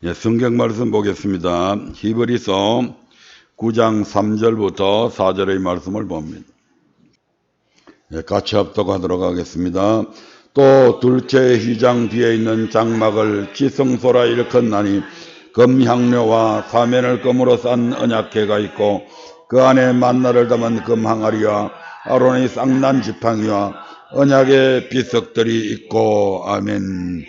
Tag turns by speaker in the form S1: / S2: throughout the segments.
S1: 예, 성경 말씀 보겠습니다. 히브리서 9장 3절부터 4절의 말씀을 봅니다. 예, 같이 합독하도록 하겠습니다. 또 둘째 휘장 뒤에 있는 장막을 지성소라 일컫나니 금향료와 사면을 금으로 싼 언약궤가 있고 그 안에 만나를 담은 금항아리와 아론의 쌍난 지팡이와 언약의 비석들이 있고 아멘.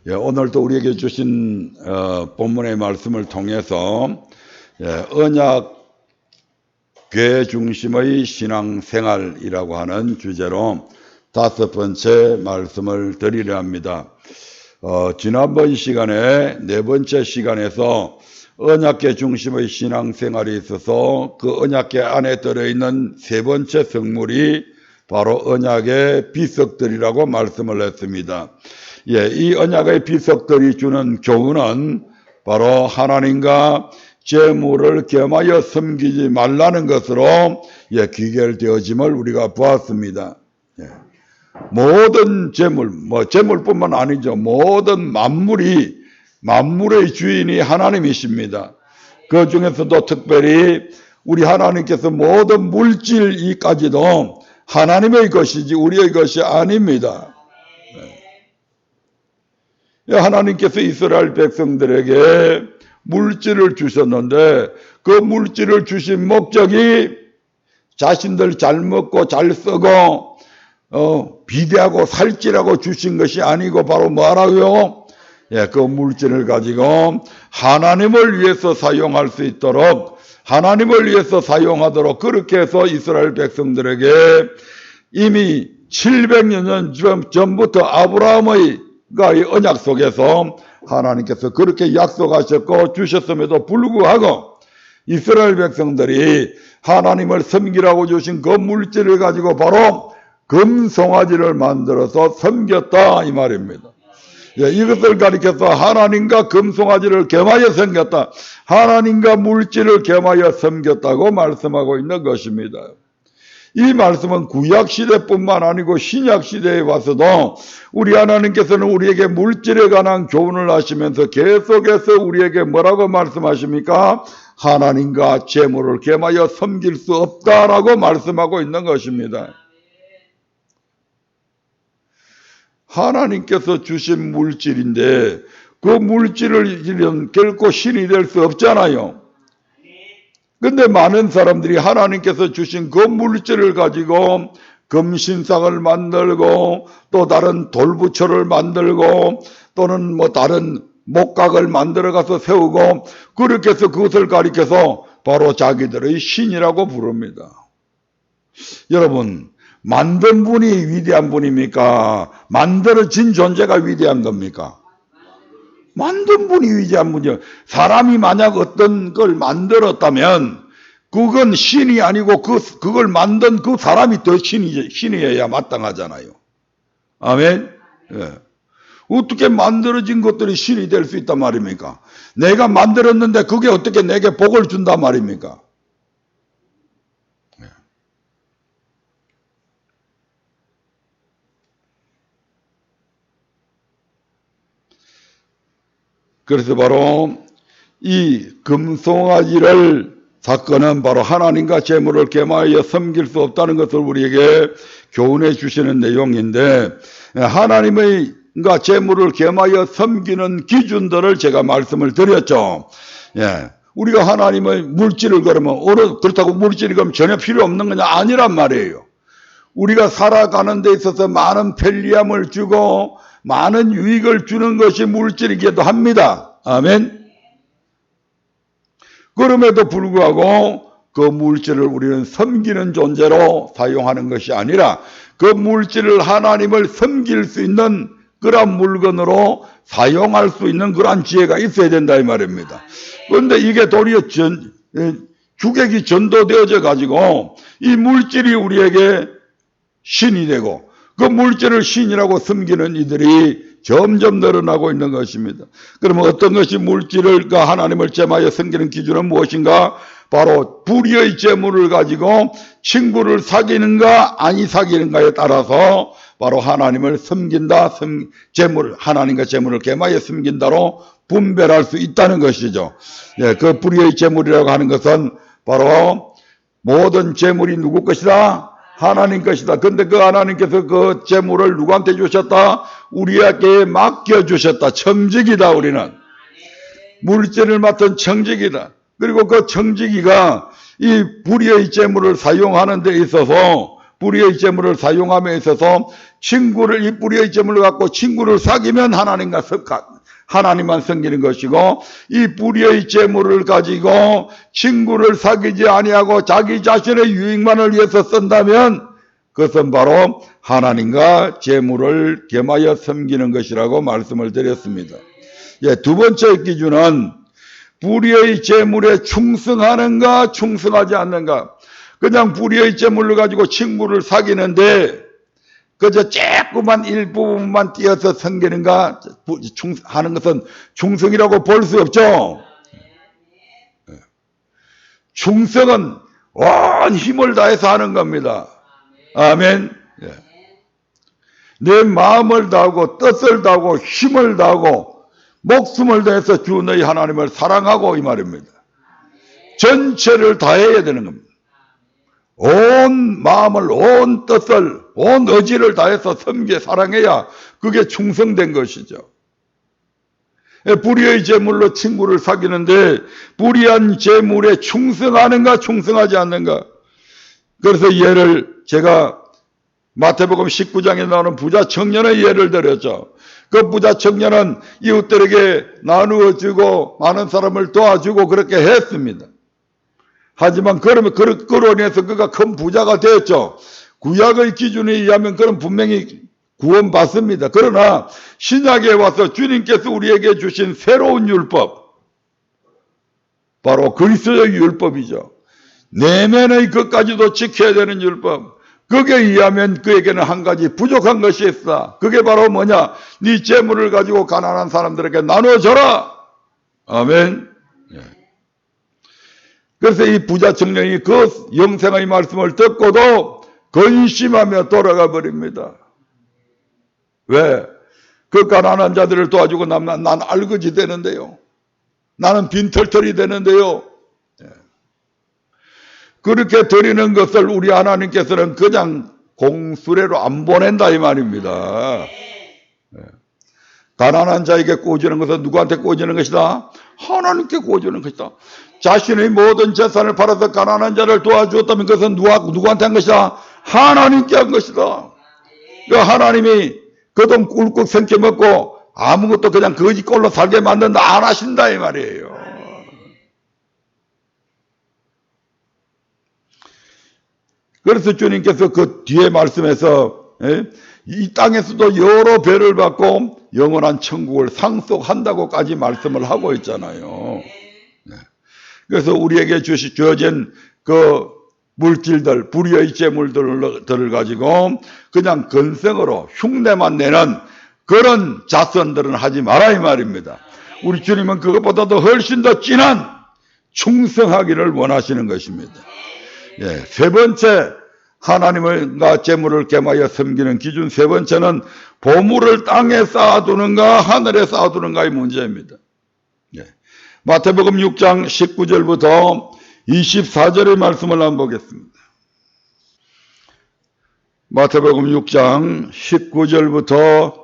S1: 예, 오늘도 우리에게 주신 본문의 말씀을 통해서 언약궤 중심의 신앙생활이라고 하는 주제로 5번째 말씀을 드리려 합니다. 지난번 시간에 4번째 시간에서 언약궤 중심의 신앙생활에 있어서 그 언약궤 안에 들어있는 3번째 성물이 바로 언약의 비석들이라고 말씀을 했습니다. 예, 이 언약의 비석들이 주는 교훈은 바로 하나님과 재물을 겸하여 섬기지 말라는 것으로 귀결되어짐을 우리가 보았습니다. 예. 모든 재물, 재물뿐만 아니죠. 모든 만물의 주인이 하나님이십니다. 그 중에서도 특별히 우리 하나님께서 모든 물질이까지도 하나님의 것이지 우리의 것이 아닙니다. 하나님께서 이스라엘 백성들에게 물질을 주셨는데 그 물질을 주신 목적이 자신들 잘 먹고 잘 쓰고 비대하고 살찌라고 주신 것이 아니고 바로 뭐라고요? 그 물질을 가지고 하나님을 위해서 사용할 수 있도록 하나님을 위해서 사용하도록 그렇게 해서 이스라엘 백성들에게 이미 700년 전부터 아브라함의 언약 속에서 하나님께서 그렇게 약속하셨고 주셨음에도 불구하고 이스라엘 백성들이 하나님을 섬기라고 주신 그 물질을 가지고 바로 금송아지를 만들어서 섬겼다 이 말입니다. 이것을 가리켜서 하나님과 금송아지를 겸하여 섬겼다. 하나님과 물질을 겸하여 섬겼다고 말씀하고 있는 것입니다. 이 말씀은 구약시대뿐만 아니고 신약시대에 와서도 우리 하나님께서는 우리에게 물질에 관한 교훈을 하시면서 계속해서 우리에게 뭐라고 말씀하십니까? 하나님과 재물을 겸하여 섬길 수 없다라고 말씀하고 있는 것입니다. 하나님께서 주신 물질인데 그 물질을 결코 신이 될 수 없잖아요. 근데 많은 사람들이 하나님께서 주신 그 물질을 가지고 금신상을 만들고 또 다른 돌부처를 만들고 또는 다른 목각을 만들어 가서 세우고 그렇게 해서 그것을 가리켜서 바로 자기들의 신이라고 부릅니다. 여러분, 만든 분이 위대한 분입니까? 만들어진 존재가 위대한 겁니까? 만든 분이 위대한 분이요. 사람이 만약 어떤 걸 만들었다면 그건 신이 아니고 그걸 만든 그 사람이 더 신이어야 마땅하잖아요. 아멘. 예. 어떻게 만들어진 것들이 신이 될 수 있단 말입니까? 내가 만들었는데 그게 어떻게 내게 복을 준단 말입니까? 예. 그래서 바로 이 금송아지를 사건은 바로 하나님과 재물을 겸하여 섬길 수 없다는 것을 우리에게 교훈해 주시는 내용인데 하나님과 재물을 겸하여 섬기는 기준들을 제가 말씀을 드렸죠. 예. 우리가 하나님의 물질을 그러면 그렇다고 물질이 그럼 전혀 필요 없는 거냐? 아니란 말이에요. 우리가 살아가는 데 있어서 많은 편리함을 주고 많은 유익을 주는 것이 물질이기도 합니다. 아멘. 그럼에도 불구하고 그 물질을 우리는 섬기는 존재로 사용하는 것이 아니라 그 물질을 하나님을 섬길 수 있는 그런 물건으로 사용할 수 있는 그런 지혜가 있어야 된다 이 말입니다. 그런데 이게 도리어 주객이 전도되어져 가지고 이 물질이 우리에게 신이 되고 그 물질을 신이라고 섬기는 이들이 점점 늘어나고 있는 것입니다. 그러면 어떤 것이 물질을과 하나님을 겸하여 섬기는 기준은 무엇인가? 바로 불의의 재물을 가지고 친구를 사귀는가 아니 사귀는가에 따라서 바로 하나님을 섬긴다, 하나님과 재물을 겸하여 섬긴다로 분별할 수 있다는 것이죠. 예, 그 불의의 재물이라고 하는 것은 바로 모든 재물이 누구 것이다? 하나님 것이다. 근데 그 하나님께서 그 재물을 누구한테 주셨다? 우리에게 맡겨주셨다. 청지기다, 우리는. 물질을 맡은 청지기다. 그리고 그 청지기가 이 불의의 재물을 사용하는 데 있어서, 불의의 재물을 사용함에 있어서 이 불의의 재물을 갖고 친구를 사귀면 하나님만 섬기는 것이고, 이 불의의 재물을 가지고 친구를 사귀지 아니하고 자기 자신의 유익만을 위해서 쓴다면 그것은 바로 하나님과 재물을 겸하여 섬기는 것이라고 말씀을 드렸습니다. 예, 두 번째 기준은 불의의 재물에 충성하는가 충성하지 않는가. 그냥 불의의 재물을 가지고 친구를 사귀는데 그저 조그만 일부분만 띄어서 섬기는가 하는 것은 충성이라고 볼 수 없죠. 충성은 온 힘을 다해서 하는 겁니다. 아멘. 내 마음을 다하고 뜻을 다하고 힘을 다하고 목숨을 다해서 주 너희 하나님을 사랑하고 이 말입니다. 전체를 다해야 되는 겁니다. 온 마음을, 온 뜻을, 온 의지를 다해서 섬겨 사랑해야 그게 충성된 것이죠. 불의의 재물로 친구를 사귀는데 불의한 재물에 충성하는가 충성하지 않는가. 그래서 제가 마태복음 19장에 나오는 부자 청년의 예를 들었죠. 그 부자 청년은 이웃들에게 나누어 주고 많은 사람을 도와주고 그렇게 했습니다. 하지만 그러면 그로 인해서 그가 큰 부자가 되었죠. 구약의 기준에 의하면 그는 분명히 구원받습니다. 그러나 신약에 와서 주님께서 우리에게 주신 새로운 율법, 바로 그리스도의 율법이죠. 내면의 것까지도 지켜야 되는 율법. 그게 의하면 그에게는 한 가지 부족한 것이 있어. 그게 바로 뭐냐? 네 재물을 가지고 가난한 사람들에게 나눠줘라. 아멘. 그래서 이 부자 청년이 그 영생의 말씀을 듣고도 근심하며 돌아가 버립니다. 왜? 그 가난한 자들을 도와주고 난 알거지 되는데요. 나는 빈털털이 되는데요. 그렇게 드리는 것을 우리 하나님께서는 그냥 공수레로 안 보낸다 이 말입니다. 가난한 자에게 꽂주는 것은 누구한테 꽂주는 것이다? 하나님께 꽂주는 것이다. 자신의 모든 재산을 팔아서 가난한 자를 도와주었다면 그것은 누구한테 한 것이다? 하나님께 한 것이다. 그 하나님이 그 돈 꿀꺽 생겨 먹고 아무것도 그냥 거지꼴로 살게 만든다 안 하신다 이 말이에요. 그래서 주님께서 그 뒤에 말씀에서 이 땅에서도 여러 배를 받고 영원한 천국을 상속한다고까지 말씀을 하고 있잖아요. 그래서 우리에게 주어진 그 물질들, 불의의 재물들을 가지고 그냥 건성으로 흉내만 내는 그런 자선들은 하지 마라 이 말입니다. 우리 주님은 그것보다도 훨씬 더 진한 충성하기를 원하시는 것입니다. 세 번째, 하나님과 재물을 겸하여 섬기는 기준 세 번째는 보물을 땅에 쌓아두는가 하늘에 쌓아두는가의 문제입니다. 마태복음 6장 19절부터 24절의 말씀을 한번 보겠습니다. 마태복음 6장 19절부터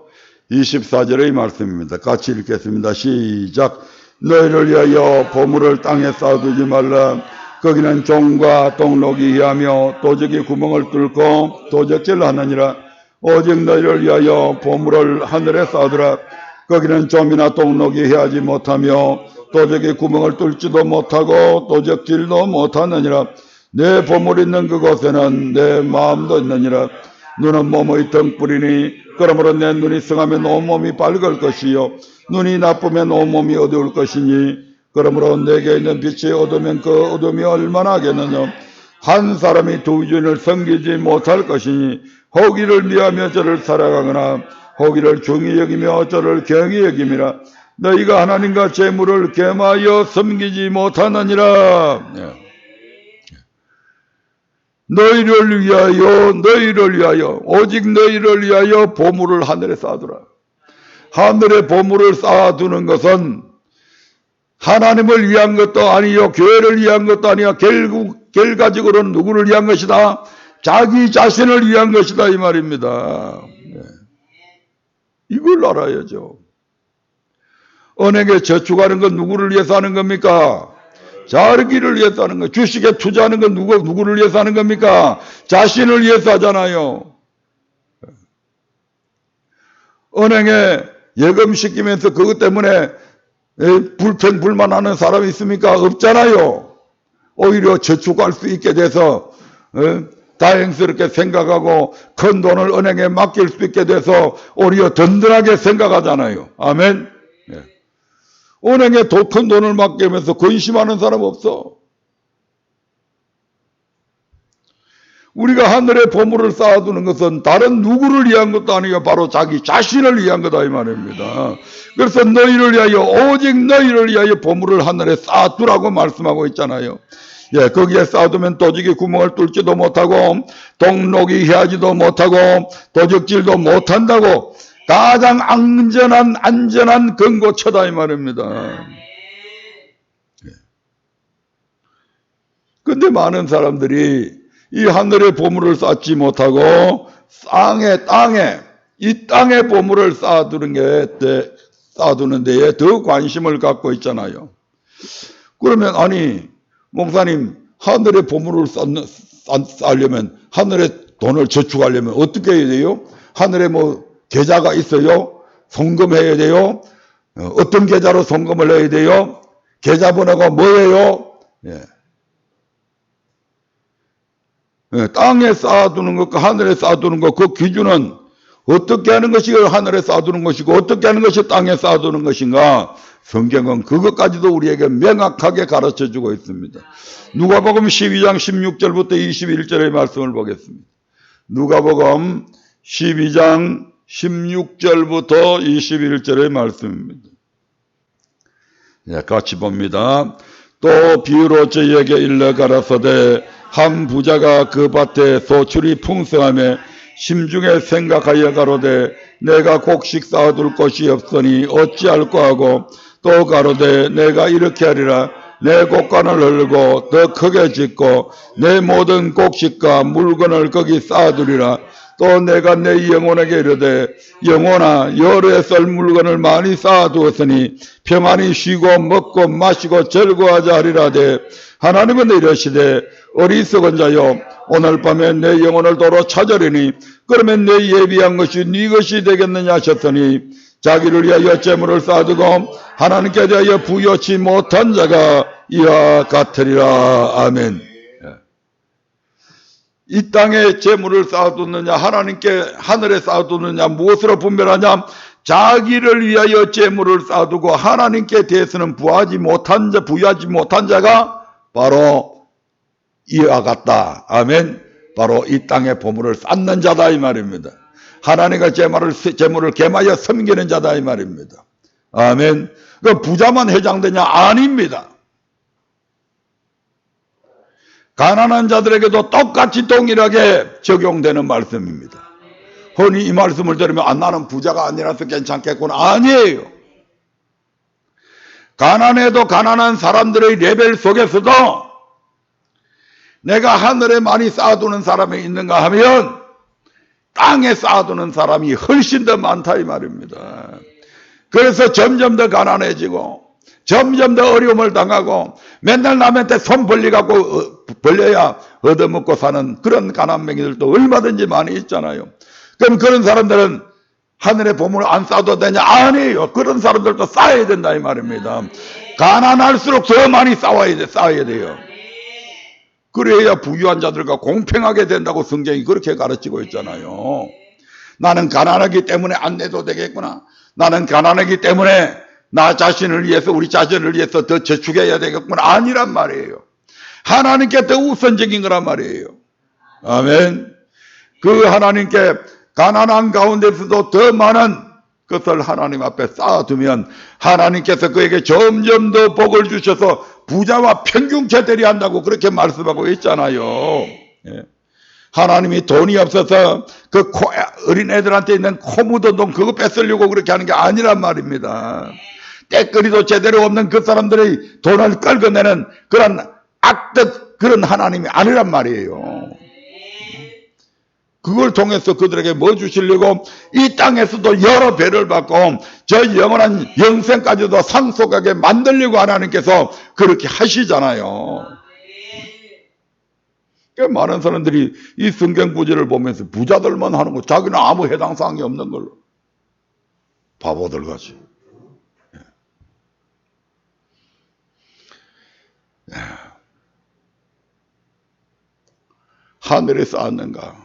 S1: 24절의 말씀입니다. 같이 읽겠습니다. 시작. 너희를 위하여 보물을 땅에 쌓아두지 말라. 거기는 종과 똥록이 하며 도적이 구멍을 뚫고 도적질을 하느니라. 오직 너희를 위하여 보물을 하늘에 쌓아두라. 거기는 좀이나 똥록이 해하지 못하며 도적이 구멍을 뚫지도 못하고 도적질도 못하느니라. 내 보물 있는 그곳에는 내 마음도 있느니라. 눈은 몸의 등불이니 그러므로 내 눈이 성하면 온몸이 밝을 것이요 눈이 나쁘면 온몸이 어두울 것이니 그러므로 내게 있는 빛이 어두우면 그 어둠이 얼마나 하겠느냐. 한 사람이 두 주인을 섬기지 못할 것이니 호기를 미하며 저를 사랑하거나 호기를 중히 여기며 저를 경히 여김이라. 너희가 하나님과 재물을 겸하여 섬기지 못하느니라. 너희를 위하여 오직 너희를 위하여 보물을 하늘에 쌓아두라. 하늘에 보물을 쌓아두는 것은 하나님을 위한 것도 아니요 교회를 위한 것도 아니야. 결과적으로는 누구를 위한 것이다? 자기 자신을 위한 것이다 이 말입니다. 이걸 알아야죠. 은행에 저축하는 건 누구를 위해서 하는 겁니까? 자기를 위해서 하는 거예요. 주식에 투자하는 건 누구를 위해서 하는 겁니까? 자신을 위해서 하잖아요. 은행에 예금시키면서 그것 때문에 불평불만하는 사람이 있습니까? 없잖아요. 오히려 저축할 수 있게 돼서 다행스럽게 생각하고 큰 돈을 은행에 맡길 수 있게 돼서 오히려 든든하게 생각하잖아요. 아멘. 은행에 큰 돈을 맡기면서 근심하는 사람 없어. 우리가 하늘에 보물을 쌓아두는 것은 다른 누구를 위한 것도 아니고 바로 자기 자신을 위한 거다 이 말입니다. 그래서 너희를 위하여 오직 너희를 위하여 보물을 하늘에 쌓아두라고 말씀하고 있잖아요. 거기에 쌓아두면 도적이 구멍을 뚫지도 못하고 동록이 해하지도 못하고 도적질도 못한다고 가장 안전한 근거처다 이 말입니다. 근데 많은 사람들이 이 하늘의 보물을 쌓지 못하고 이 땅의 보물을 쌓아두는 데에 더 관심을 갖고 있잖아요. 그러면 아니 목사님 하늘의 보물을 쌓으려면 하늘에 돈을 저축하려면 어떻게 해야 돼요? 하늘에 뭐 계좌가 있어요? 송금해야 돼요? 어떤 계좌로 송금을 해야 돼요? 계좌번호가 뭐예요? 땅에 쌓아두는 것과 하늘에 쌓아두는 것, 그 기준은 어떻게 하는 것이 하늘에 쌓아두는 것이고 어떻게 하는 것이 땅에 쌓아두는 것인가? 성경은 그것까지도 우리에게 명확하게 가르쳐주고 있습니다. 누가복음 12장 16절부터 21절의 말씀을 보겠습니다. 누가복음 12장 16절부터 21절의 말씀입니다. 같이 봅니다. 또 비유로 저희에게 일러 가라사대 한 부자가 그 밭에 소출이 풍성하며 심중에 생각하여 가로되 내가 곡식 쌓아둘 곳이 없으니 어찌할꼬 하고 또 가로되 내가 이렇게 하리라 내 곡간을 헐고 더 크게 짓고 내 모든 곡식과 물건을 거기 쌓아두리라. 또 내가 내 영혼에게 이르되 영혼아 여러에 썰 물건을 많이 쌓아두었으니 평안히 쉬고 먹고 마시고 즐거워하자 하리라되 하나님은 이러시되 어리석은 자여 오늘 밤에 내 영혼을 도로 찾으리니 그러면 내 예비한 것이 네 것이 되겠느냐 하셨더니 자기를 위하여 재물을 쌓아두고 하나님께 대하여 부여치 못한 자가 이와 같으리라. 아멘. 이 땅에 재물을 쌓아두느냐 하나님께 하늘에 쌓아두느냐 무엇으로 분별하냐? 자기를 위하여 재물을 쌓아두고 하나님께 대해서는 부여하지 못한 자가 바로 이와 같다. 아멘. 바로 이 땅에 보물을 쌓는 자다 이 말입니다. 하나님과 재물을 겸하여 섬기는 자다 이 말입니다. 아멘. 그 부자만 해당되냐? 아닙니다. 가난한 자들에게도 똑같이 동일하게 적용되는 말씀입니다. 흔히 이 말씀을 들으면 나는 부자가 아니라서 괜찮겠구나. 아니에요. 가난해도 가난한 사람들의 레벨 속에서도 내가 하늘에 많이 쌓아두는 사람이 있는가 하면 땅에 쌓아두는 사람이 훨씬 더 많다 이 말입니다. 그래서 점점 더 가난해지고 점점 더 어려움을 당하고 맨날 남한테 손 벌려야 얻어먹고 사는 그런 가난맹이들도 얼마든지 많이 있잖아요. 그럼 그런 사람들은 하늘에 보물을 안 쌓아도 되냐? 아니에요. 그런 사람들도 쌓아야 된다 이 말입니다. 가난할수록 더 많이 쌓아야 돼요. 그래야 부유한 자들과 공평하게 된다고 성경이 그렇게 가르치고 있잖아요. 나는 가난하기 때문에 안 내도 되겠구나. 나는 가난하기 때문에 나 자신을 위해서 우리 자신을 위해서 더 저축해야 되겠구나. 아니란 말이에요. 하나님께 더 우선적인 거란 말이에요. 아멘. 그 하나님께 가난한 가운데서도 더 많은 것을 하나님 앞에 쌓아두면 하나님께서 그에게 점점 더 복을 주셔서 부자와 평균체 되리 한다고 그렇게 말씀하고 있잖아요. 하나님이 돈이 없어서 그 어린애들한테 있는 코 묻은 돈 그거 뺏으려고 그렇게 하는 게 아니란 말입니다. 때거리도 제대로 없는 그 사람들의 돈을 끌어내는 그런 악덕 그런 하나님이 아니란 말이에요. 그걸 통해서 그들에게 뭐 주시려고 이 땅에서도 여러 배를 받고 저 영원한 영생까지도 상속하게 만들려고 하나님께서 그렇게 하시잖아요. 많은 사람들이 이 성경 구절을 보면서 부자들만 하는 거, 자기는 아무 해당 사항이 없는 걸로. 바보들 같이. 하늘에 쌓았는가?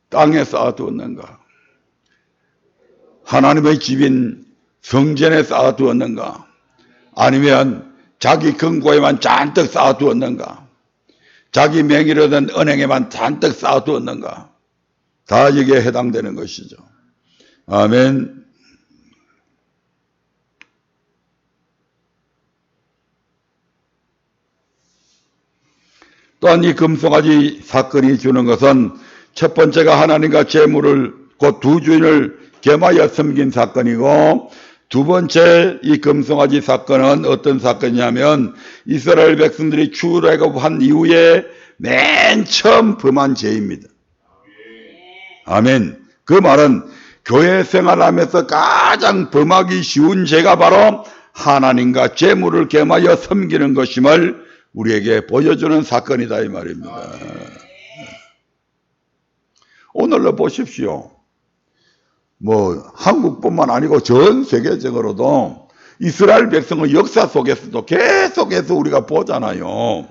S1: 땅에 쌓아두었는가? 하나님의 집인 성전에 쌓아두었는가? 아니면 자기 금고에만 잔뜩 쌓아두었는가? 자기 명의로 된 은행에만 잔뜩 쌓아두었는가? 다 여기에 해당되는 것이죠. 아멘. 또한 이 금송아지 사건이 주는 것은 첫 번째가 하나님과 재물을 곧 두 주인을 겸하여 섬긴 사건이고, 두 번째 이 금송아지 사건은 어떤 사건이냐면 이스라엘 백성들이 출애굽한 이후에 맨 처음 범한 죄입니다. 아멘. 그 말은 교회 생활하면서 가장 범하기 쉬운 죄가 바로 하나님과 재물을 겸하여 섬기는 것임을 우리에게 보여주는 사건이다 이 말입니다. 오늘로 보십시오. 뭐 한국뿐만 아니고 전 세계적으로도 이스라엘 백성의 역사 속에서도 계속해서 우리가 보잖아요.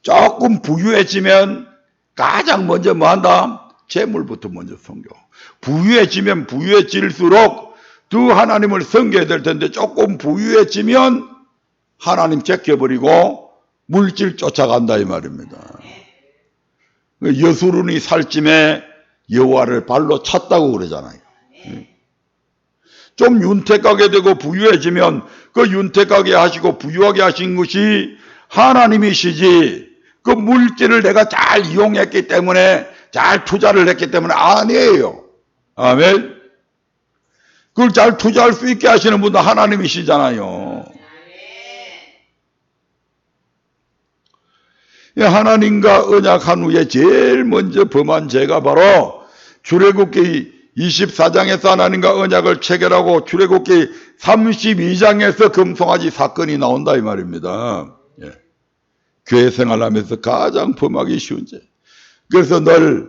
S1: 조금 부유해지면 가장 먼저 뭐 한다? 재물부터 먼저 섬겨. 부유해지면 부유해질수록 두 하나님을 섬겨야 될 텐데 조금 부유해지면 하나님 제껴버리고 물질 쫓아간다 이 말입니다. 여수론이 살찜에 여호와를 발로 찼다고 그러잖아요. 좀 윤택하게 되고 부유해지면 그 윤택하게 하시고 부유하게 하신 것이 하나님이시지 그 물질을 내가 잘 이용했기 때문에 잘 투자를 했기 때문에 아니에요. 아멘. 그걸 잘 투자할 수 있게 하시는 분도 하나님이시잖아요. 하나님과 언약한 후에 제일 먼저 범한 죄가 바로 출애굽기 24장에서 하나님과 언약을 체결하고 출애굽기 32장에서 금송아지 사건이 나온다 이 말입니다. 교회 생활하면서 가장 범하기 쉬운 죄. 그래서 늘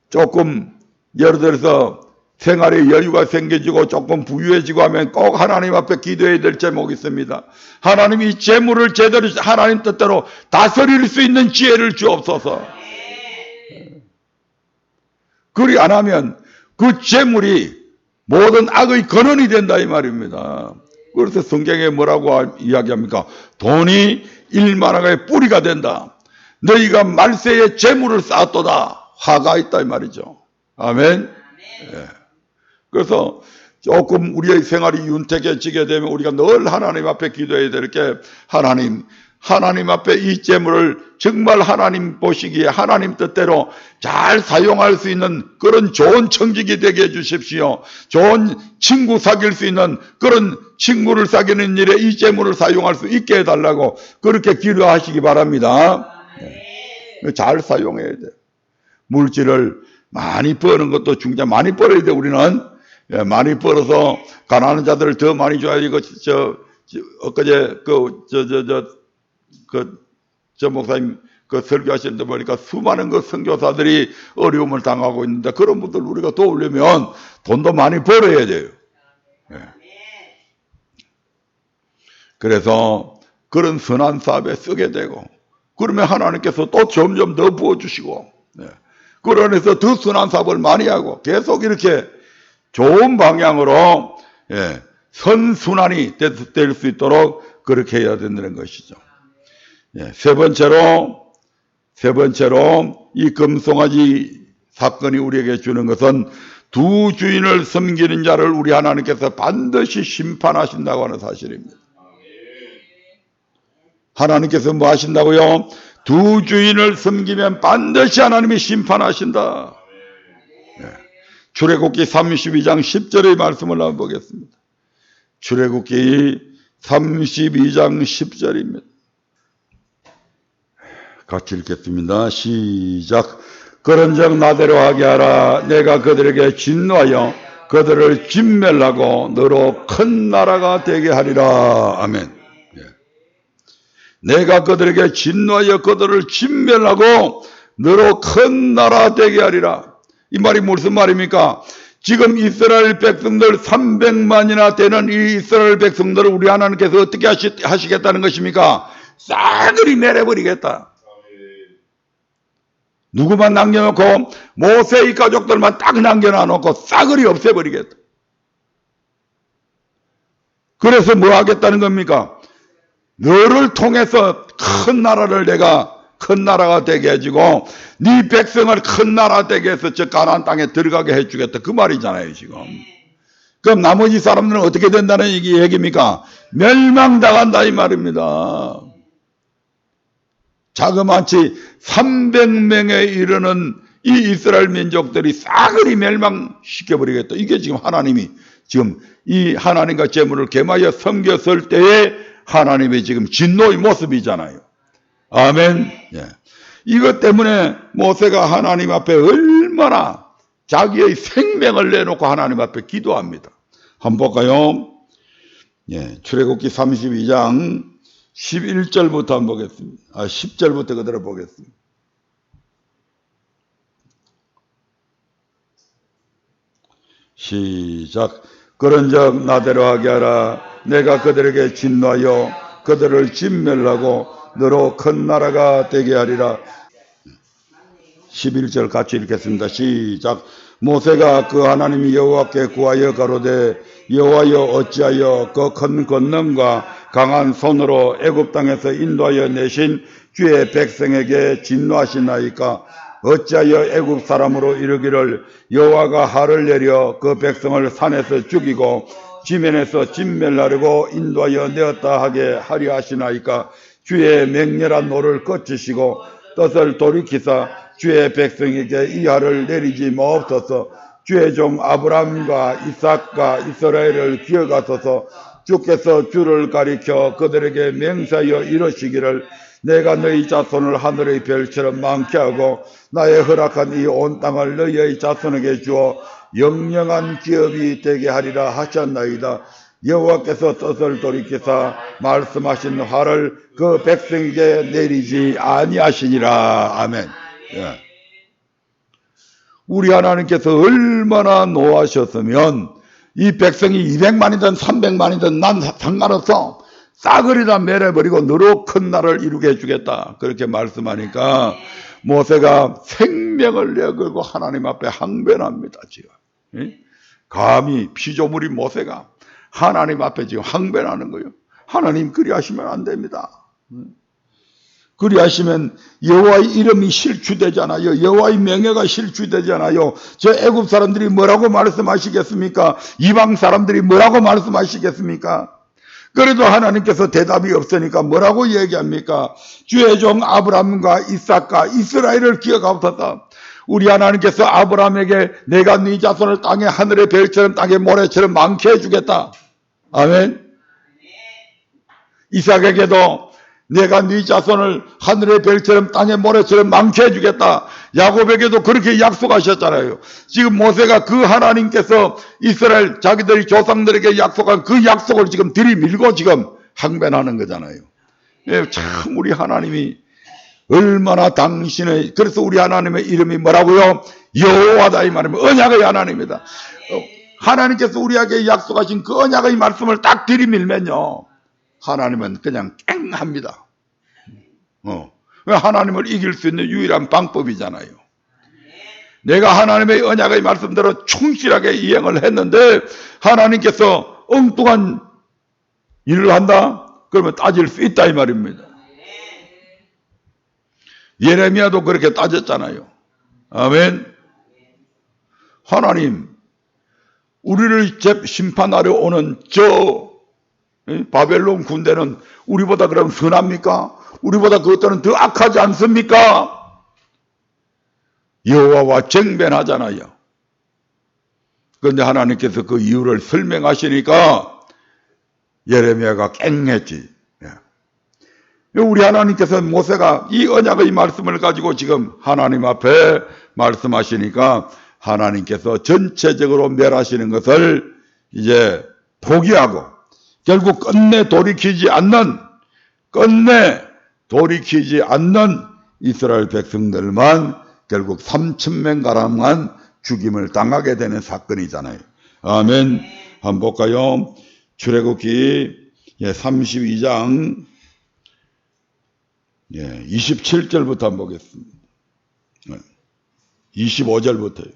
S1: 조금 예를 들어서 생활에 여유가 생겨지고 조금 부유해지고 하면 꼭 하나님 앞에 기도해야 될 제목이 있습니다. 하나님 이 재물을 제대로 하나님 뜻대로 다스릴 수 있는 지혜를 주옵소서. 그리 안 하면 그 재물이 모든 악의 근원이 된다 이 말입니다. 그래서 성경에 뭐라고 이야기합니까? 돈이 일만하게 뿌리가 된다. 너희가 말세에 재물을 쌓았도다. 화가 있다 이 말이죠. 아멘. 그래서 조금 우리의 생활이 윤택해지게 되면 우리가 늘 하나님 앞에 기도해야 될 게 하나님 앞에 이 재물을 정말 하나님 보시기에 하나님 뜻대로 잘 사용할 수 있는 그런 좋은 청직이 되게 해주십시오. 좋은 친구 사귈 수 있는 그런 친구를 사귀는 일에 이 재물을 사용할 수 있게 해달라고 그렇게 기도하시기 바랍니다. 잘 사용해야 돼. 물질을 많이 버는 것도 중요해. 많이 벌어야 돼 우리는. 많이 벌어서 가난한 자들을 더 많이 줘야지. 엊그제 저 목사님 설교하시는데 보니까 수많은 선교사들이 어려움을 당하고 있는데 그런 분들 우리가 도우려면 돈도 많이 벌어야 돼요. 그래서 그런 선한 사업에 쓰게 되고 그러면 하나님께서 또 점점 더 부어주시고 그러면서 더 선한 사업을 많이 하고 계속 이렇게 좋은 방향으로 선순환이 될 수 있도록 그렇게 해야 된다는 것이죠. 세 번째로 이 금송아지 사건이 우리에게 주는 것은 두 주인을 섬기는 자를 우리 하나님께서 반드시 심판하신다고 하는 사실입니다. 하나님께서 뭐 하신다고요? 두 주인을 섬기면 반드시 하나님이 심판하신다. 네. 출애굽기 32장 10절의 말씀을 한번 보겠습니다. 출애굽기 32장 10절입니다. 같이 읽겠습니다. 시작. 그런즉 나대로 하게 하라. 내가 그들에게 진노하여 그들을 진멸하고 너로 큰 나라가 되게 하리라. 아멘. 예. 내가 그들에게 진노하여 그들을 진멸하고 너로 큰 나라 되게 하리라. 이 말이 무슨 말입니까? 지금 이스라엘 백성들 300만이나 되는 이 이스라엘 백성들을 우리 하나님께서 어떻게 하시겠다는 것입니까? 싸그리 내려버리겠다. 누구만 남겨놓고 모세의 가족들만 딱 남겨놔놓고 싸그리 없애버리겠다. 그래서 뭐 하겠다는 겁니까? 너를 통해서 큰 나라를 내가 큰 나라가 되게 해주고 네 백성을 큰 나라 되게 해서 저 가나안 땅에 들어가게 해주겠다. 그 말이잖아요 지금. 그럼 나머지 사람들은 어떻게 된다는 얘기입니까? 멸망당한다 이 말입니다. 자그마치 300명에 이르는 이 이스라엘 민족들이 싸그리 멸망시켜버리겠다. 이게 지금 하나님이 지금 이 하나님과 재물을 겸하여 섬겼을 때의 하나님의 지금 진노의 모습이잖아요. 아멘. 예. 이것 때문에 모세가 하나님 앞에 얼마나 자기의 생명을 내놓고 하나님 앞에 기도합니다. 한번 볼까요? 예. 출애굽기 32장 11절부터 한번 보겠습니다. 10절부터 그대로 보겠습니다. 시작. 그런즉 나대로 하게 하라. 내가 그들에게 진노하여 그들을 진멸하고 너로 큰 나라가 되게 하리라. 11절 같이 읽겠습니다. 시작. 모세가 그 하나님 여호와께 구하여 가로되 여호와여 어찌하여 그 큰 권능과 강한 손으로 애굽 땅에서 인도하여 내신 주의 백성에게 진노하시나이까? 어찌하여 애굽 사람으로 이르기를 여호와가 하를 내려 그 백성을 산에서 죽이고 지면에서 진멸하려고 인도하여 내었다 하게 하려 하시나이까? 주의 맹렬한 노를 거치시고 뜻을 돌이키사 주의 백성에게 이 하를 내리지 마옵소서. 주의 종 아브라함과 이삭과 이스라엘을 기억하소서. 주께서 주를 가리켜 그들에게 맹세하여 이르시기를 내가 너희 자손을 하늘의 별처럼 많게 하고 나의 허락한 이 온 땅을 너희의 자손에게 주어 영영한 기업이 되게 하리라 하셨나이다. 여호와께서 뜻을 돌이키사 말씀하신 화를 그 백성에게 내리지 아니하시니라. 아멘. 예. 우리 하나님께서 얼마나 노하셨으면 이 백성이 200만이든 300만이든 난 상관없어. 싸그리 다 매려버리고 너로 큰 나라를 이루게 해주겠다. 그렇게 말씀하니까 모세가 생명을 내걸고 하나님 앞에 항변합니다. 지금. 감히 피조물인 모세가 하나님 앞에 지금 항변하는 거예요. 하나님 그리하시면 안 됩니다. 그리하시면 여호와의 이름이 실추되잖아요. 여호와의 명예가 실추되잖아요. 저 애굽 사람들이 뭐라고 말씀하시겠습니까? 이방 사람들이 뭐라고 말씀하시겠습니까? 그래도 하나님께서 대답이 없으니까 뭐라고 얘기합니까? 주의 종 아브라함과 이삭과 이스라엘을 기억하옵소서. 우리 하나님께서 아브라함에게 내가 네 자손을 땅에 하늘의 별처럼 땅의 모래처럼 많게 해주겠다. 아멘. 이삭에게도 내가 네 자손을 하늘의 별처럼 땅의 모래처럼 많게 해주겠다. 야곱에게도 그렇게 약속하셨잖아요. 지금 모세가 그 하나님께서 이스라엘 자기들이 조상들에게 약속한 그 약속을 지금 들이밀고 지금 항변하는 거잖아요. 예, 참 우리 하나님이 얼마나 당신의, 그래서 우리 하나님의 이름이 뭐라고요? 여호와다 이 말이면 언약의 하나님이다. 하나님께서 우리에게 약속하신 그 언약의 말씀을 딱 들이밀면요, 하나님은 그냥 깽합니다. 하나님을 이길 수 있는 유일한 방법이잖아요. 내가 하나님의 언약의 말씀대로 충실하게 이행을 했는데 하나님께서 엉뚱한 일을 한다? 그러면 따질 수 있다 이 말입니다. 예레미야도 그렇게 따졌잖아요. 아멘. 하나님, 우리를 심판하려 오는 저 바벨론 군대는 우리보다 그럼 선합니까? 우리보다 그것들은 더 악하지 않습니까? 여호와와 쟁변하잖아요. 그런데 하나님께서 그 이유를 설명하시니까 예레미야가 깽했지. 우리 하나님께서 모세가 이 언약의 말씀을 가지고 지금 하나님 앞에 말씀하시니까 하나님께서 전체적으로 멸하시는 것을 이제 포기하고 결국 끝내 돌이키지 않는 이스라엘 백성들만 결국 3,000명가량만 죽임을 당하게 되는 사건이잖아요. 아멘. 한번 볼까요? 출애굽기 32장 27절부터 한번 보겠습니다. 25절부터요.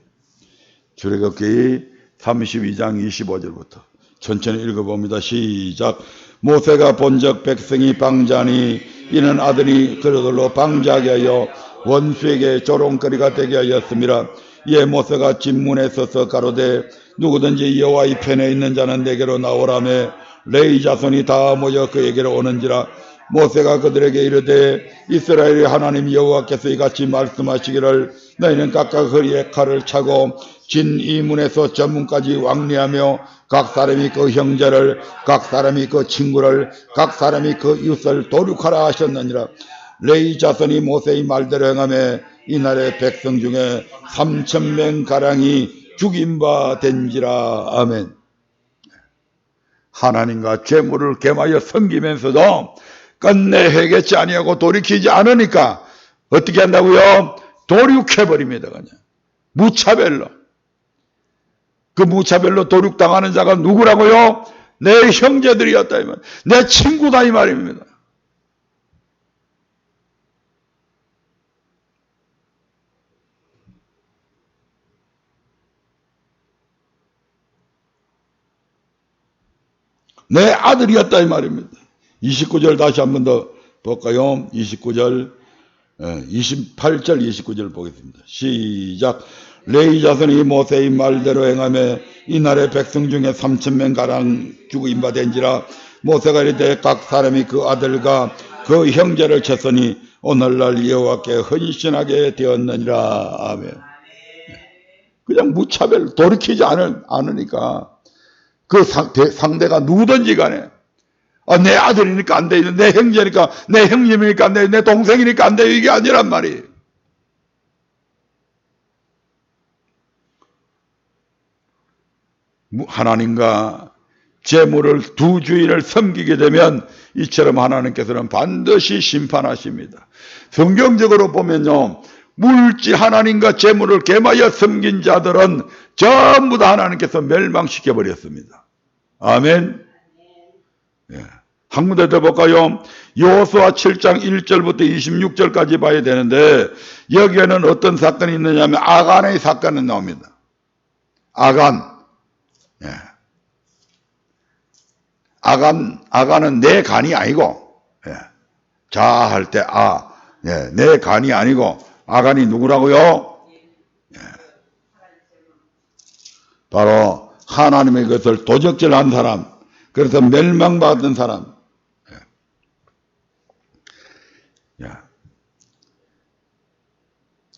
S1: 출애굽기 32장 25절부터 천천히 읽어봅니다. 시작. 모세가 본적 백성이 방자니 이는 아들이 그들로 방자하게 하여 원수에게 조롱거리가 되게 하였습니다. 이에 모세가 진문에 서서 가로되 누구든지 여호와의 편에 있는 자는 내게로 나오라매 레위 자손이 다 모여 그에게로 오는지라. 모세가 그들에게 이르되 이스라엘의 하나님 여호와께서 이같이 말씀하시기를 너희는 각각 허리에 칼을 차고 진 이 문에서 저 문까지 왕래하며 각 사람이 그 형제를 각 사람이 그 친구를 각 사람이 그 이웃을 도륙하라 하셨느니라. 레위 자손이 모세의 말대로 행하며 이날의 백성 중에 3,000명가량이 죽임바 된지라. 아멘. 하나님과 재물을 겸하여 섬기면서도 끝내 회개치 아니하고 돌이키지 않으니까 어떻게 한다고요? 도륙해버립니다. 그냥 무차별로. 그 무차별로 도륙당하는 자가 누구라고요? 내 형제들이었다 이 말, 내 친구다 이 말입니다. 내 아들이었다 이 말입니다. 29절 다시 한 번 더 볼까요? 28절 29절 보겠습니다. 시작. 레위 자손이 모세의 말대로 행하며 이날의 백성 중에 3,000명가량 죽임바 된지라. 모세가 이르되 각 사람이 그 아들과 그 형제를 쳤으니 오늘날 여호와께 헌신하게 되었느니라. 아멘. 그냥 무차별 돌이키지 않으니까 그 상대가 누구든지 간에 내 아들이니까 안 돼요. 내 형제니까, 내 형님이니까 안 돼요. 내 동생이니까 안 돼요. 이게 아니란 말이에요. 하나님과 재물을 두 주인을 섬기게 되면 이처럼 하나님께서는 반드시 심판하십니다. 성경적으로 보면요, 물질 하나님과 재물을 겸하여 섬긴 자들은 전부 다 하나님께서 멸망시켜 버렸습니다. 아멘. 예. 한 군데 더 볼까요? 여호수아 7장 1절부터 26절까지 봐야 되는데 여기에는 어떤 사건이 있느냐 하면 아간의 사건은 나옵니다. 아간. 예. 아간은 내 간이 아니고, 예. 자할 때 예. 내 간이 아니고 아간이 누구라고요? 예. 바로 하나님의 것을 도적질한 사람, 그래서 멸망받은 사람. 예.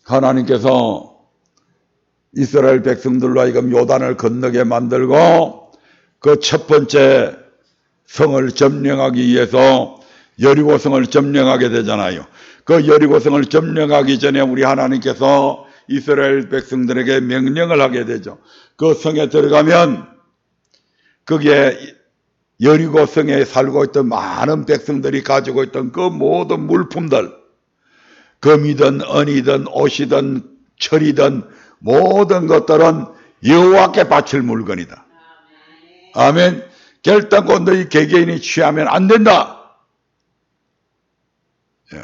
S1: 하나님께서 이스라엘 백성들로 하여금 요단을 건너게 만들고 그 첫 번째 성을 점령하기 위해서 여리고성을 점령하게 되잖아요. 그 여리고성을 점령하기 전에 우리 하나님께서 이스라엘 백성들에게 명령을 하게 되죠. 그 성에 들어가면 거기에 여리고성에 살고 있던 많은 백성들이 가지고 있던 그 모든 물품들, 금이든 은이든 옷이든 철이든 모든 것들은 여호와께 바칠 물건이다. 아멘. 결단코 너희 개개인이 취하면 안 된다. 예.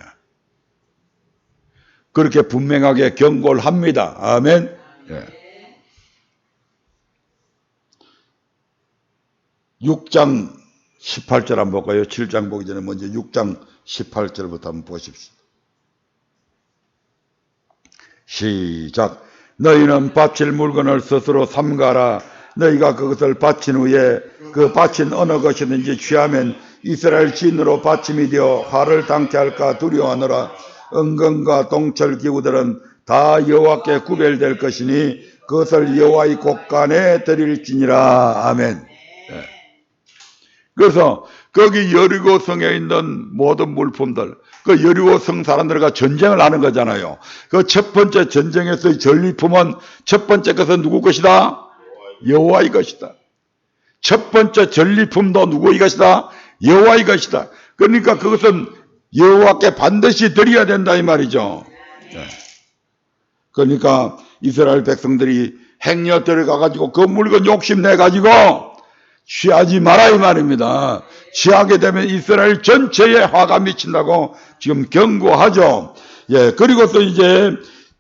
S1: 그렇게 분명하게 경고를 합니다. 아멘. 예. 6장 18절 한번 볼까요? 7장 보기 전에 먼저 6장 18절부터 한번 보십시오. 시작. 너희는 바칠 물건을 스스로 삼가라. 너희가 그것을 바친 후에 그 바친 어느 것이든지 취하면 이스라엘 진으로 바침이 되어 화를 당케 할까 두려워하노라. 은근과 동철 기구들은 다 여호와께 구별될 것이니 그것을 여호와의 곳간에 드릴지니라. 아멘. 그래서 거기 여리고 성에 있는 모든 물품들, 그 여리고 성 사람들과 전쟁을 하는 거잖아요. 그 첫 번째 전쟁에서의 전리품은 첫 번째 것은 누구 것이다? 여호와의 것이다. 첫 번째 전리품도 누구의 것이다? 여호와의 것이다. 그러니까 그것은 여호와께 반드시 드려야 된다 이 말이죠. 그러니까 이스라엘 백성들이 행여 들어가가지고 그 물건 욕심내가지고 취하지 마라 이 말입니다. 취하게 되면 이스라엘 전체에 화가 미친다고 지금 경고하죠. 그리고서 이제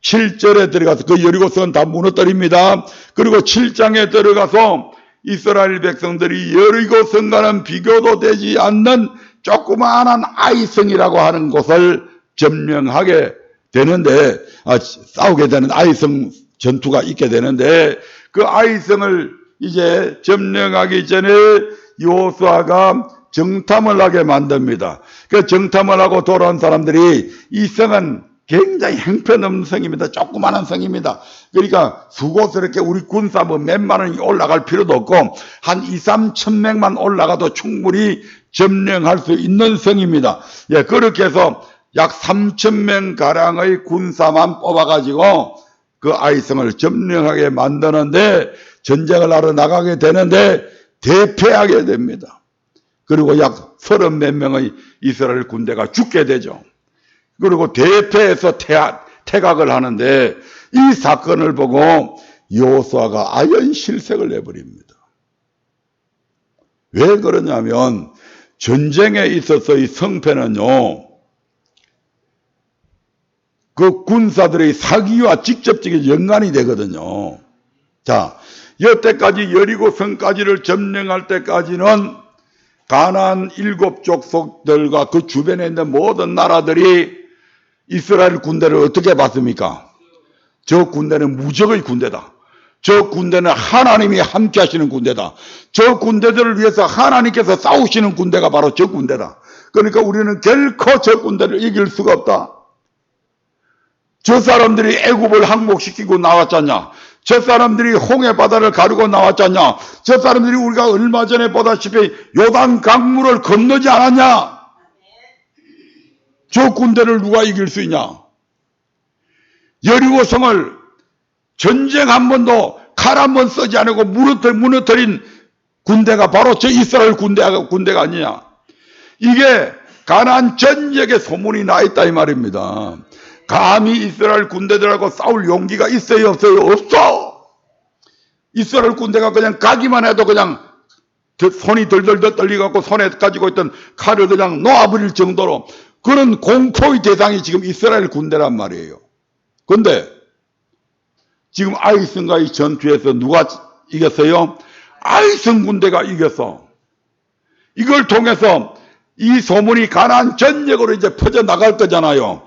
S1: 7절에 들어가서 그 여리고성은 다 무너뜨립니다. 그리고 7장에 들어가서 이스라엘 백성들이 여리고성과는 비교도 되지 않는 조그마한 아이성이라고 하는 곳을 점령하게 되는데, 싸우게 되는 아이성 전투가 있게 되는데, 그 아이성을 이제 점령하기 전에 여호수아가 정탐을 하게 만듭니다. 그 정탐을 하고 돌아온 사람들이 이 성은 굉장히 형편없는 성입니다. 조그마한 성입니다. 그러니까 수고스럽게 우리 군사 몇만 원이 올라갈 필요도 없고 한 2, 3천 명만 올라가도 충분히 점령할 수 있는 성입니다. 그렇게 해서 약 3천 명 가량의 군사만 뽑아가지고 그 아이성을 점령하게 만드는데 전쟁을 하러 나가게 되는데 대패하게 됩니다. 그리고 약 30몇 명의 이스라엘 군대가 죽게 되죠. 그리고 대패해서 퇴각을 하는데 이 사건을 보고 여호수아가 아연실색을 내버립니다. 왜 그러냐면 전쟁에 있어서의 성패는요, 그 군사들의 사기와 직접적인 연관이 되거든요. 자, 여태까지 여리고 성까지를 점령할 때까지는 가나안 7족속들과 그 주변에 있는 모든 나라들이 이스라엘 군대를 어떻게 봤습니까? 저 군대는 무적의 군대다. 저 군대는 하나님이 함께 하시는 군대다. 저 군대들을 위해서 하나님께서 싸우시는 군대가 바로 저 군대다. 그러니까 우리는 결코 저 군대를 이길 수가 없다. 저 사람들이 애굽을 항복시키고 나왔잖냐. 저 사람들이 홍해 바다를 가르고 나왔잖냐. 저 사람들이 우리가 얼마 전에 보다시피 요단 강물을 건너지 않았냐. 저 군대를 누가 이길 수 있냐. 여리고성을 전쟁 한 번도 칼 한 번 쓰지 않고 무너뜨린 군대가 바로 저 이스라엘 군대가 아니냐. 이게 가나안 전역에 소문이 나 있다 이 말입니다. 감히 이스라엘 군대들하고 싸울 용기가 있어요 없어요? 없어. 이스라엘 군대가 그냥 가기만 해도 그냥 손이 덜덜 떨리갖고 손에 가지고 있던 칼을 그냥 놓아버릴 정도로 그런 공포의 대상이 지금 이스라엘 군대란 말이에요. 그런데 지금 아이성과의 전투에서 누가 이겼어요? 아이성 군대가 이겼어. 이걸 통해서 이 소문이 가나안 전역으로 이제 퍼져나갈 거잖아요.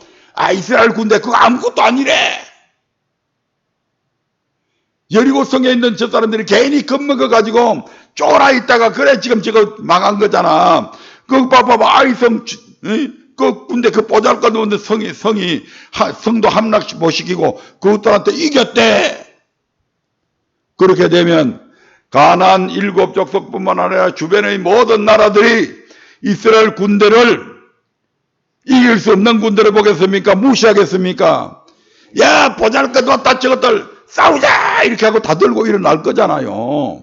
S1: 이스라엘 군대 그거 아무것도 아니래. 여리고성에 있는 저 사람들이 괜히 겁먹어가지고 쫄아 있다가 그래 지금 저거 망한 거잖아. 그거 봐봐 아이성 그 군대 그 보잘것없는 성도 함락 못 시키고 그것들한테 이겼대. 그렇게 되면 가나안 7족속뿐만 아니라 주변의 모든 나라들이 이스라엘 군대를 이길 수 없는 군대를 보겠습니까? 무시하겠습니까? 야 보잘것 없다 저것들 싸우자 이렇게 하고 다 들고 일어날 거잖아요.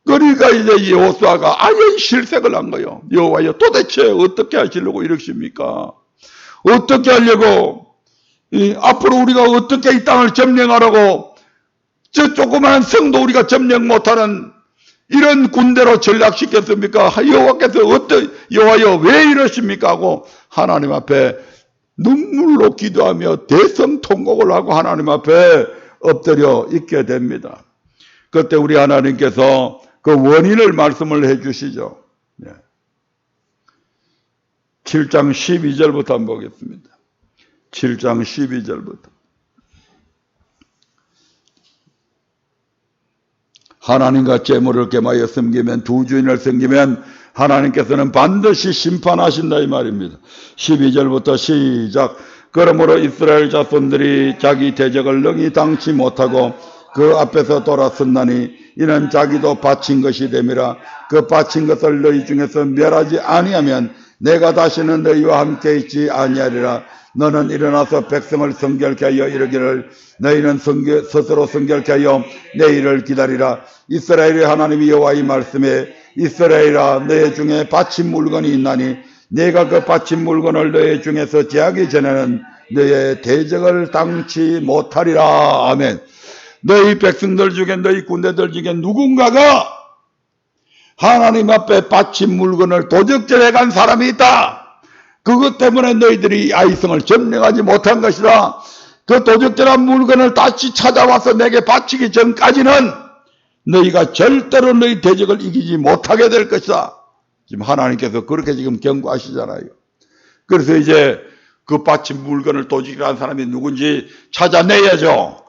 S1: 그러니까 이제 여호수아가 아예 실색을 한 거예요. 여호와여 도대체 어떻게 하시려고 이러십니까? 어떻게 하려고 앞으로 우리가 어떻게 이 땅을 점령하라고 저 조그마한 성도 우리가 점령 못하는 이런 군대로 전락시켰습니까? 여호와께서 여호와여 왜 이러십니까? 하고 하나님 앞에 눈물로 기도하며 대성통곡을 하고 하나님 앞에 엎드려 있게 됩니다. 그때 우리 하나님께서 그 원인을 말씀을 해 주시죠. 7장 12절부터 한번 보겠습니다. 7장 12절부터. 하나님과 재물을 겸하여 섬기면, 두 주인을 섬기면 하나님께서는 반드시 심판하신다 이 말입니다. 12절부터 시작. 그러므로 이스라엘 자손들이 자기 대적을 능히 당치 못하고 그 앞에서 돌아섰나니 이는 자기도 바친 것이 됨이라. 그 바친 것을 너희 중에서 멸하지 아니하면 내가 다시는 너희와 함께 있지 아니하리라. 너는 일어나서 백성을 성결케 하여 이르기를 너희는 스스로 성결케 하여 내일을 기다리라. 이스라엘의 하나님 여호와의 말씀에 이스라엘아 너희 중에 바친 물건이 있나니 내가 그 바친 물건을 너희 중에서 제하기 전에는 너희의 대적을 당치 못하리라. 아멘. 너희 백성들 중에 너희 군대들 중에 누군가가 하나님 앞에 바친 물건을 도적질해 간 사람이 있다. 그것 때문에 너희들이 아이성을 점령하지 못한 것이다. 그 도적질한 물건을 다시 찾아와서 내게 바치기 전까지는 너희가 절대로 너희 대적을 이기지 못하게 될 것이다. 지금 하나님께서 그렇게 지금 경고하시잖아요. 그래서 이제 그 바친 물건을 도적질한 사람이 누군지 찾아내야죠.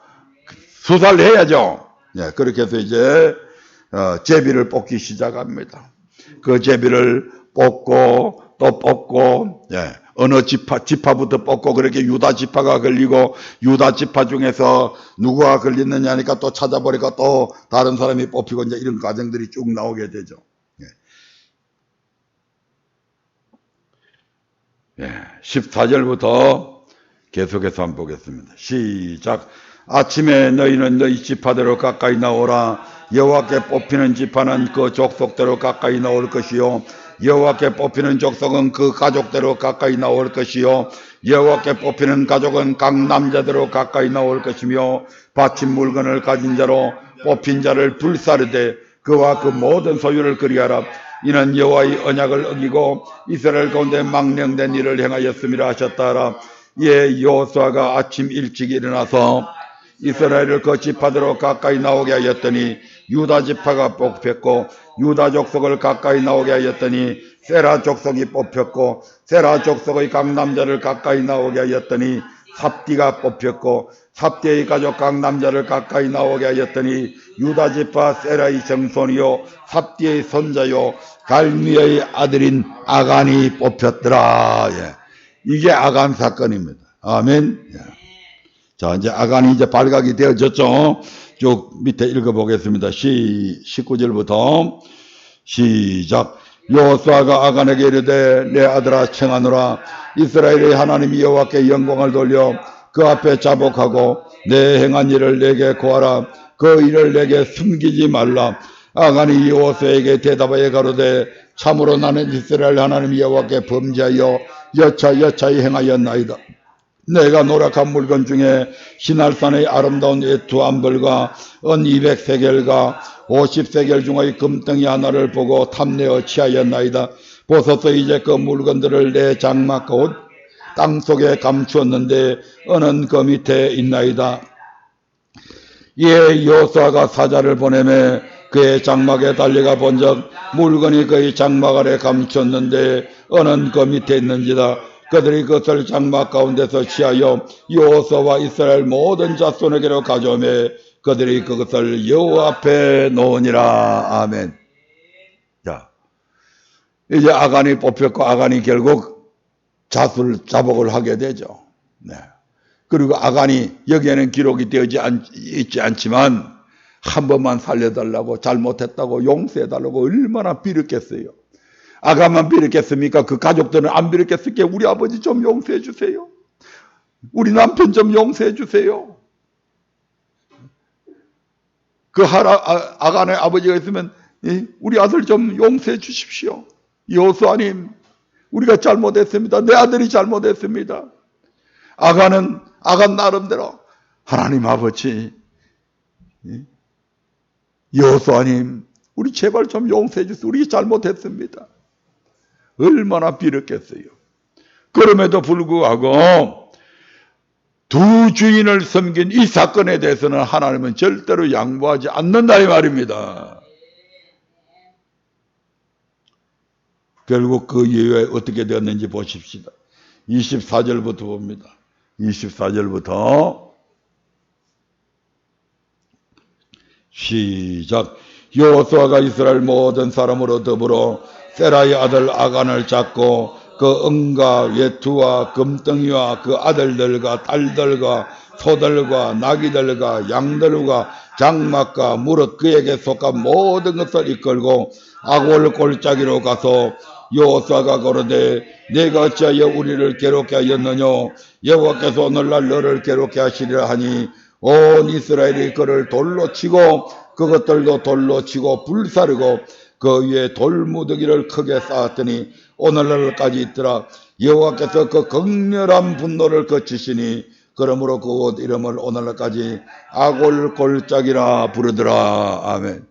S1: 수사를 해야죠. 네, 그렇게 해서 이제 제비를 뽑기 시작합니다. 그 제비를 뽑고 또 뽑고, 어느 지파부터 뽑고, 그렇게 유다 지파가 걸리고, 유다 지파 중에서 누구가 걸렸느냐니까 또 찾아보니까 또 다른 사람이 뽑히고, 이제 이런 과정들이 쭉 나오게 되죠. 14절부터 계속해서 한번 보겠습니다. 시작. 아침에 너희는 너희 지파대로 가까이 나오라. 여호와께 뽑히는 지파는 그 족속대로 가까이 나올 것이요 여호와께 뽑히는 족속은 그 가족대로 가까이 나올 것이요 여호와께 뽑히는 가족은 각 남자대로 가까이 나올 것이며 바친 물건을 가진 자로 뽑힌 자를 불사르되 그와 그 모든 소유를 그리하라. 이는 여호와의 언약을 어기고 이스라엘 가운데 망령된 일을 행하였음이라 하셨다 하라. 예, 여호수아가 아침 일찍 일어나서 이스라엘을 그 지파대로 가까이 나오게 하였더니 유다 지파가 뽑혔고 유다 족속을 가까이 나오게 하였더니 세라 족속이 뽑혔고 세라 족속의 각 남자를 가까이 나오게 하였더니 삽디가 뽑혔고 삽디의 가족 각 남자를 가까이 나오게 하였더니 유다 지파 세라의 정손이요 삽디의 손자요 갈미의 아들인 아간이 뽑혔더라. 이게 아간 사건입니다. 아멘. 자, 이제 아간이 이제 발각이 되어졌죠. 쭉 밑에 읽어보겠습니다. 19절부터 시작. 여호수아가 아간에게 이르되 내 아들아 청하노라. 이스라엘의 하나님 여호와께 영광을 돌려 그 앞에 자복하고 내 행한 일을 내게 고하라. 그 일을 내게 숨기지 말라. 아간이 여호수아에게 대답하여 가로되 참으로 나는 이스라엘 하나님 여호와께 범죄하여 여차여차히 행하였나이다. 내가 노력한 물건 중에 시날산의 아름다운 외투 한 벌과 은 200세겔과 50세겔 중의 금덩이 하나를 보고 탐내어 취하였나이다. 보소서 이제 그 물건들을 내 장막 곧 땅속에 감추었는데 은은 그 밑에 있나이다. 이에 여호수아가 사자를 보내매 그의 장막에 달려가 본즉 물건이 그의 장막 아래 감추었는데 은은 그 밑에 있는지다. 그들이 그것을 장막 가운데서 취하여 여호수아와 이스라엘 모든 자손에게로 가져오매 그들이 그것을 여호와 앞에 놓으니라. 아멘. 자, 이제 아간이 뽑혔고 아간이 결국 자복을 하게 되죠. 네. 그리고 아간이 여기에는 기록이 되어지 있지 않지만 한 번만 살려달라고 잘못했다고 용서해달라고 얼마나 비렸겠어요. 아간만 비렸겠습니까? 그 가족들은 안 비렸겠습니까? 우리 아버지 좀 용서해 주세요. 우리 남편 좀 용서해 주세요. 그 아간의 아버지가 있으면 우리 아들 좀 용서해 주십시오. 여호수아님, 우리가 잘못했습니다. 내 아들이 잘못했습니다. 아간 나름대로 하나님 아버지, 여호수아님, 우리 제발 좀 용서해 주세요. 우리 잘못했습니다. 얼마나 비렸겠어요. 그럼에도 불구하고 두 주인을 섬긴 이 사건에 대해서는 하나님은 절대로 양보하지 않는다 이 말입니다. 결국 그 이후에 어떻게 되었는지 보십시다. 24절부터 봅니다. 24절부터 시작. 여호수아가 이스라엘 모든 사람으로 더불어 세라의 아들 아간을 잡고 그 은과 외투와 금덩이와 그 아들들과 딸들과 소들과 나귀들과 양들과 장막과 무릇 그에게 속한 모든 것을 이끌고 아골 골짜기로 가서 여호수아가 고르되 내가 어찌하여 우리를 괴롭게 하였느냐 여호와께서 오늘날 너를 괴롭게 하시리라 하니 온 이스라엘이 그를 돌로 치고 그것들도 돌로 치고 불사르고 그 위에 돌무더기를 크게 쌓았더니 오늘날까지 있더라. 여호와께서 그 극렬한 분노를 거치시니 그러므로 그 옷 이름을 오늘날까지 아골 골짜기라 부르더라. 아멘.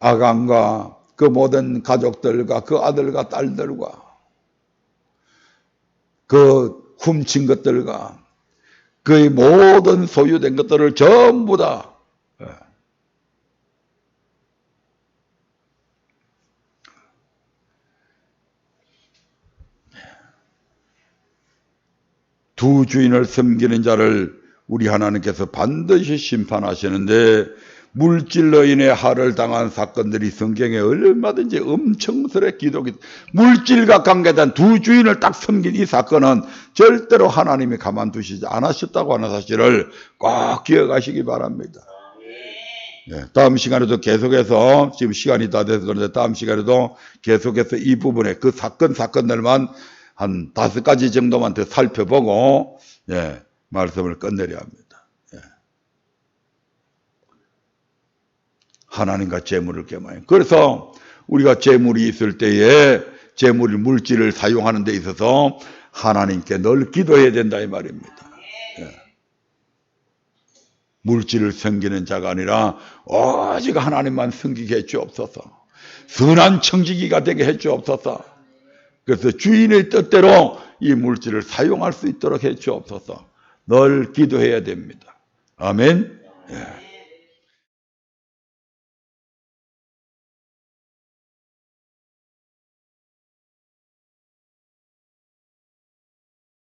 S1: 아간과 그 모든 가족들과 그 아들과 딸들과 그 훔친 것들과 그의 모든 소유된 것들을 전부 다 두 주인을 섬기는 자를 우리 하나님께서 반드시 심판하시는데 물질로 인해 하를 당한 사건들이 성경에 얼마든지 엄청스레 기록이 물질과 관계된 두 주인을 딱 섬긴 이 사건은 절대로 하나님이 가만두시지 않으셨다고 하는 사실을 꼭 기억하시기 바랍니다. 네, 다음 시간에도 계속해서 지금 시간이 다 돼서 그런데 다음 시간에도 계속해서 이 부분에 그 사건들만 한 5가지 정도만 더 살펴보고 말씀을 끝내려 합니다. 하나님과 재물을 겸하여. 그래서 우리가 재물이 있을 때에 재물 물질을 사용하는 데 있어서 하나님께 늘 기도해야 된다 이 말입니다. 물질을 섬기는 자가 아니라 오직 하나님만 섬기게 해주옵소서. 선한 청지기가 되게 해주옵소서. 그래서 주인의 뜻대로 이 물질을 사용할 수 있도록 해주옵소서. 늘 기도해야 됩니다. 아멘.